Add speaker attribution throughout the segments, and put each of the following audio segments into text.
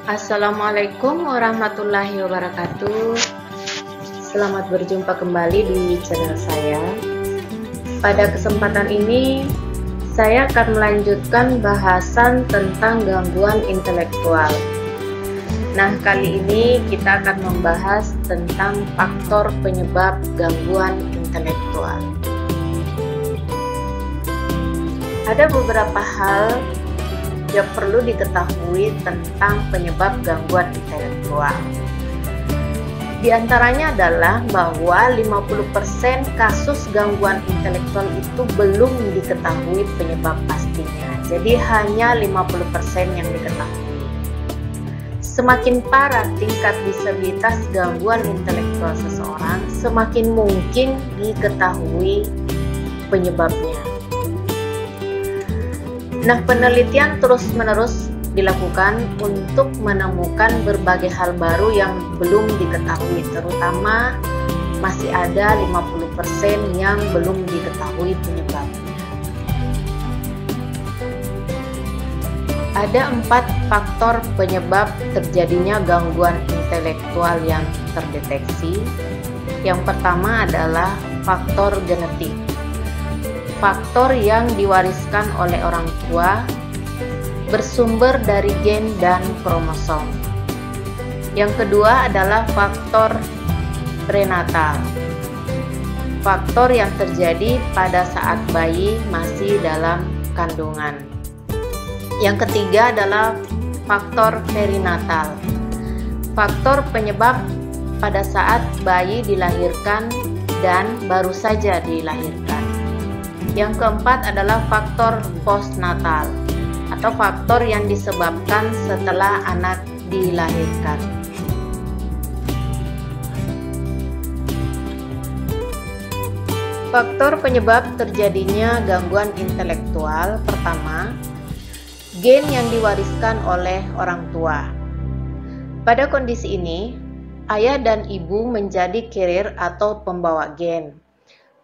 Speaker 1: Assalamualaikum warahmatullahi wabarakatuh. Selamat berjumpa kembali di channel saya. Pada kesempatan ini, saya akan melanjutkan bahasan tentang gangguan intelektual. Nah, kali ini kita akan membahas tentang faktor penyebab gangguan intelektual. Ada beberapa hal yang perlu diketahui tentang penyebab gangguan intelektual. Di antaranya adalah bahwa 50% kasus gangguan intelektual itu belum diketahui penyebab pastinya. Jadi hanya 50% yang diketahui. Semakin parah tingkat disabilitas gangguan intelektual seseorang, semakin mungkin diketahui penyebabnya. Nah, penelitian terus-menerus dilakukan untuk menemukan berbagai hal baru yang belum diketahui, terutama masih ada 50% yang belum diketahui penyebabnya. Ada 4 faktor penyebab terjadinya gangguan intelektual yang terdeteksi. Yang pertama adalah faktor genetik. Faktor yang diwariskan oleh orang tua, bersumber dari gen dan kromosom. Yang kedua adalah faktor prenatal. Faktor yang terjadi pada saat bayi masih dalam kandungan. Yang ketiga adalah faktor perinatal. Faktor penyebab pada saat bayi dilahirkan dan baru saja dilahirkan. Yang keempat adalah faktor postnatal atau faktor yang disebabkan setelah anak dilahirkan. Faktor penyebab terjadinya gangguan intelektual pertama, gen yang diwariskan oleh orang tua. Pada kondisi ini, ayah dan ibu menjadi carrier atau pembawa gen.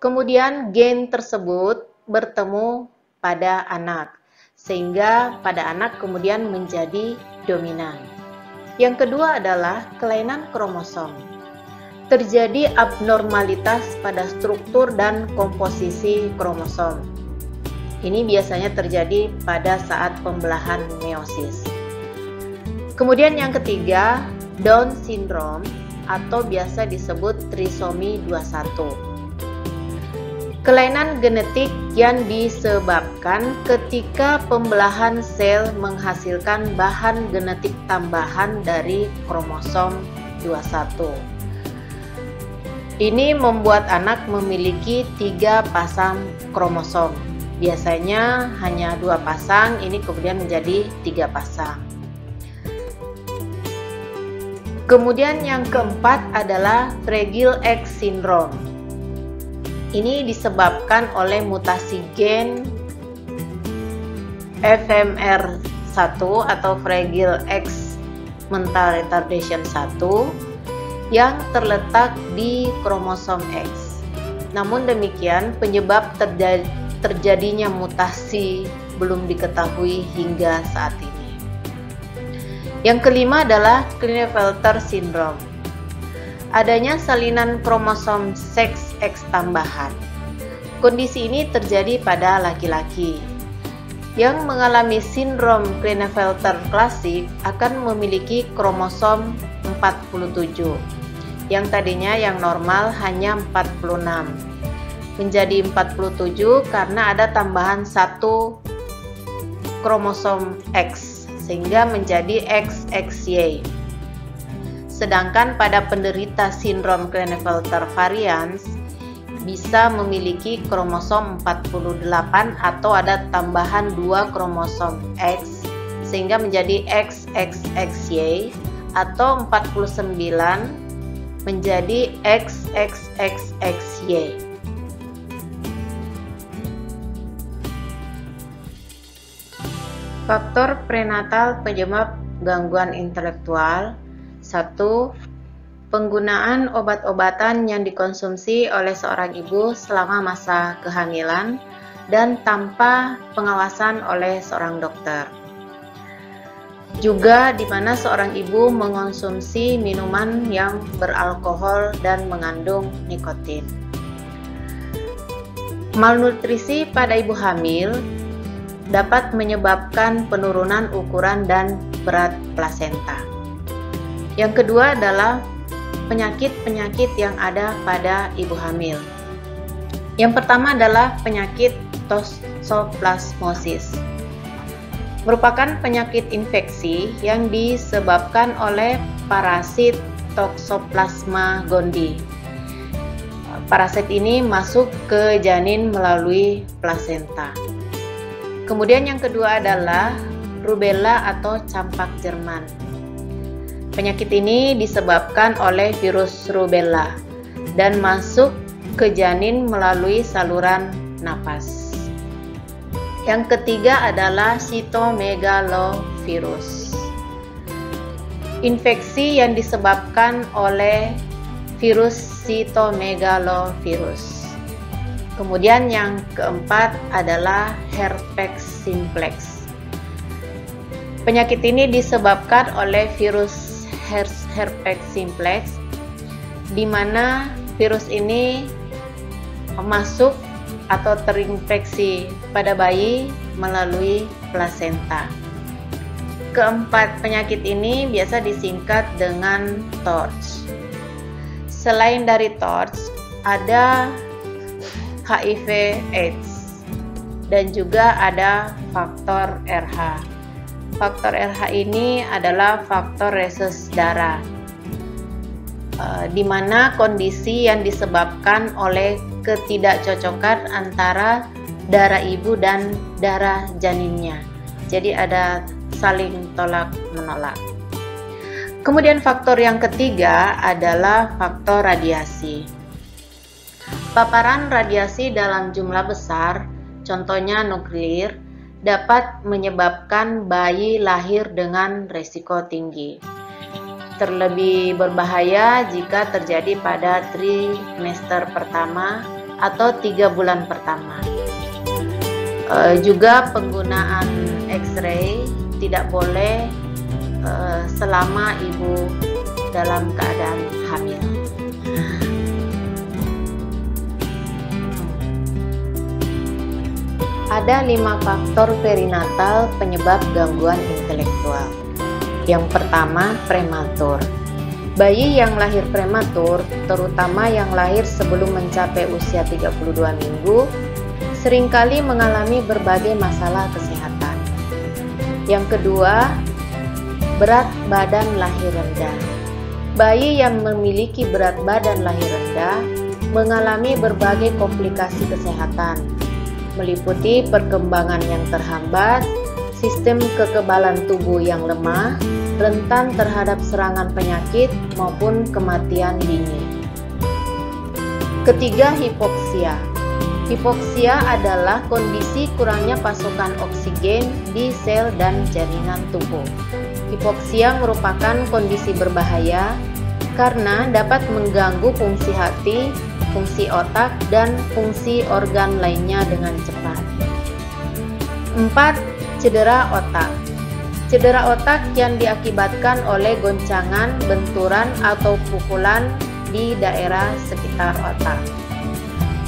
Speaker 1: Kemudian gen tersebut bertemu pada anak, sehingga pada anak kemudian menjadi dominan. Yang kedua adalah kelainan kromosom. Terjadi abnormalitas pada struktur dan komposisi kromosom. Ini biasanya terjadi pada saat pembelahan meiosis. Kemudian yang ketiga, Down syndrome atau biasa disebut trisomi 21. Kelainan genetik yang disebabkan ketika pembelahan sel menghasilkan bahan genetik tambahan dari kromosom 21. Ini membuat anak memiliki 3 pasang kromosom. Biasanya hanya 2 pasang, ini kemudian menjadi 3 pasang. Kemudian yang keempat adalah Fragile X syndrome. Ini disebabkan oleh mutasi gen FMR1 atau Fragile X mental retardation 1 yang terletak di kromosom X. Namun demikian, penyebab terjadinya mutasi belum diketahui hingga saat ini. Yang kelima adalah Klinefelter syndrome. Adanya salinan kromosom seks X tambahan. Kondisi ini terjadi pada laki-laki. Yang mengalami sindrom Klinefelter klasik akan memiliki kromosom 47. Yang tadinya yang normal hanya 46. Menjadi 47 karena ada tambahan 1 kromosom X sehingga menjadi XXY. Sedangkan pada penderita sindrom Klinefelter varians bisa memiliki kromosom 48 atau ada tambahan 2 kromosom X sehingga menjadi XXXY atau 49 menjadi XXXXY. Faktor prenatal penyebab gangguan intelektual. 1. Penggunaan obat-obatan yang dikonsumsi oleh seorang ibu selama masa kehamilan dan tanpa pengawasan oleh seorang dokter. Juga di mana seorang ibu mengonsumsi minuman yang beralkohol dan mengandung nikotin. Malnutrisi pada ibu hamil dapat menyebabkan penurunan ukuran dan berat plasenta. Yang kedua adalah penyakit-penyakit yang ada pada ibu hamil. Yang pertama adalah penyakit toxoplasmosis. Merupakan penyakit infeksi yang disebabkan oleh parasit Toxoplasma gondii. Parasit ini masuk ke janin melalui plasenta. Kemudian yang kedua adalah rubella atau campak Jerman. Penyakit ini disebabkan oleh virus rubella dan masuk ke janin melalui saluran napas. Yang ketiga adalah cytomegalovirus. Infeksi yang disebabkan oleh virus cytomegalovirus. Kemudian yang keempat adalah herpes simplex. Penyakit ini disebabkan oleh virus herpes simplex, di mana virus ini masuk atau terinfeksi pada bayi melalui plasenta. Keempat penyakit ini biasa disingkat dengan TORCH. Selain dari TORCH, ada HIV/AIDS dan juga ada faktor RH. Faktor RH ini adalah faktor resus darah, di mana kondisi yang disebabkan oleh ketidakcocokan antara darah ibu dan darah janinnya. Jadi ada saling tolak-menolak. Kemudian faktor yang ketiga adalah faktor radiasi. Paparan radiasi dalam jumlah besar, contohnya nuklir, dapat menyebabkan bayi lahir dengan risiko tinggi. Terlebih berbahaya jika terjadi pada trimester pertama atau 3 bulan pertama. Juga penggunaan X-ray tidak boleh selama ibu dalam keadaan hamil. Ada 5 faktor perinatal penyebab gangguan intelektual. Yang pertama, prematur. Bayi yang lahir prematur, terutama yang lahir sebelum mencapai usia 32 minggu, seringkali mengalami berbagai masalah kesehatan. Yang kedua, berat badan lahir rendah. Bayi yang memiliki berat badan lahir rendah mengalami berbagai komplikasi kesehatan, meliputi perkembangan yang terhambat, sistem kekebalan tubuh yang lemah, rentan terhadap serangan penyakit maupun kematian dini. Ketiga, hipoksia. Hipoksia adalah kondisi kurangnya pasokan oksigen di sel dan jaringan tubuh. Hipoksia merupakan kondisi berbahaya karena dapat mengganggu fungsi hati, fungsi otak, dan fungsi organ lainnya dengan cepat. 4. Cedera otak. Cedera otak yang diakibatkan oleh goncangan, benturan, atau pukulan di daerah sekitar otak.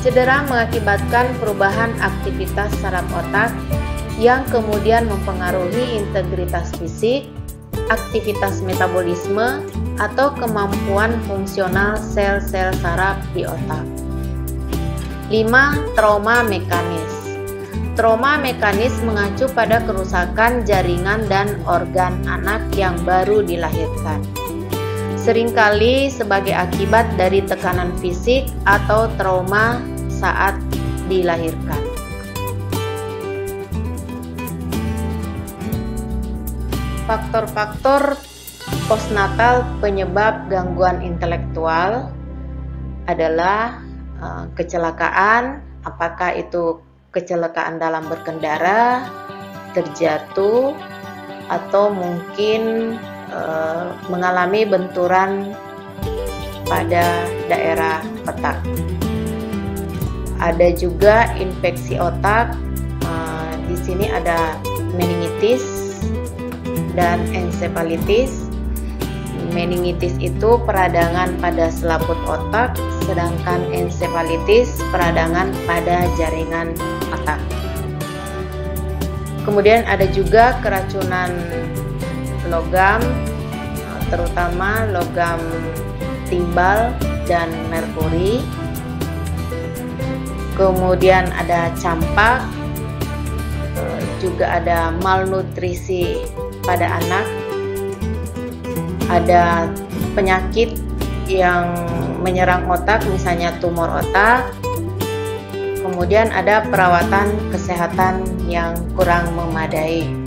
Speaker 1: Cedera mengakibatkan perubahan aktivitas saraf otak yang kemudian mempengaruhi integritas fisik, aktivitas metabolisme, atau kemampuan fungsional sel-sel saraf di otak. 5. Trauma mekanis. Trauma mekanis mengacu pada kerusakan jaringan dan organ anak yang baru dilahirkan. Seringkali sebagai akibat dari tekanan fisik atau trauma saat dilahirkan. Faktor-faktor postnatal penyebab gangguan intelektual adalah kecelakaan, apakah itu kecelakaan dalam berkendara, terjatuh, atau mungkin mengalami benturan pada daerah otak. Ada juga infeksi otak, di sini ada meningitis, dan ensefalitis. Meningitis itu peradangan pada selaput otak, sedangkan ensefalitis peradangan pada jaringan otak. Kemudian ada juga keracunan logam, terutama logam timbal dan merkuri. Kemudian ada campak, juga ada malnutrisi pada anak, ada penyakit yang menyerang otak, misalnya tumor otak. Kemudian ada perawatan kesehatan yang kurang memadai.